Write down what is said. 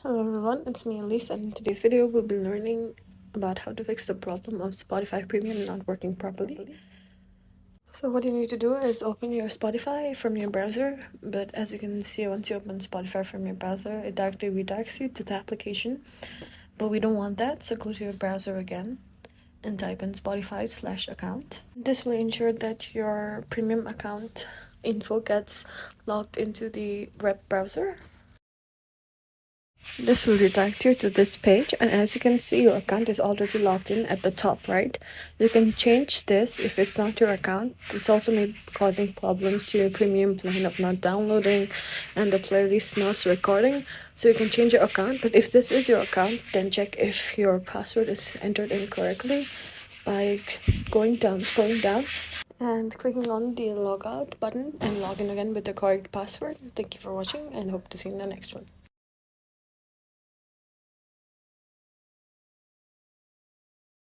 Hello everyone, it's me Elise, and in today's video we'll be learning about how to fix the problem of Spotify Premium not working properly. So what you need to do is open your Spotify from your browser, but as you can see, once you open Spotify from your browser, it directly redirects you to the application, but we don't want that, so go to your browser again and type in Spotify/account. This will ensure that your premium account info gets logged into the web browser. This will redirect you to this page, and as you can see, your account is already logged in at the top right. You can change this if it's not your account. This also may be causing problems to your premium plan of not downloading and the playlist not recording. So you can change your account, but if this is your account, then check if your password is entered incorrectly by scrolling down and clicking on the logout button and log in again with the correct password. Thank you for watching and hope to see you in the next one.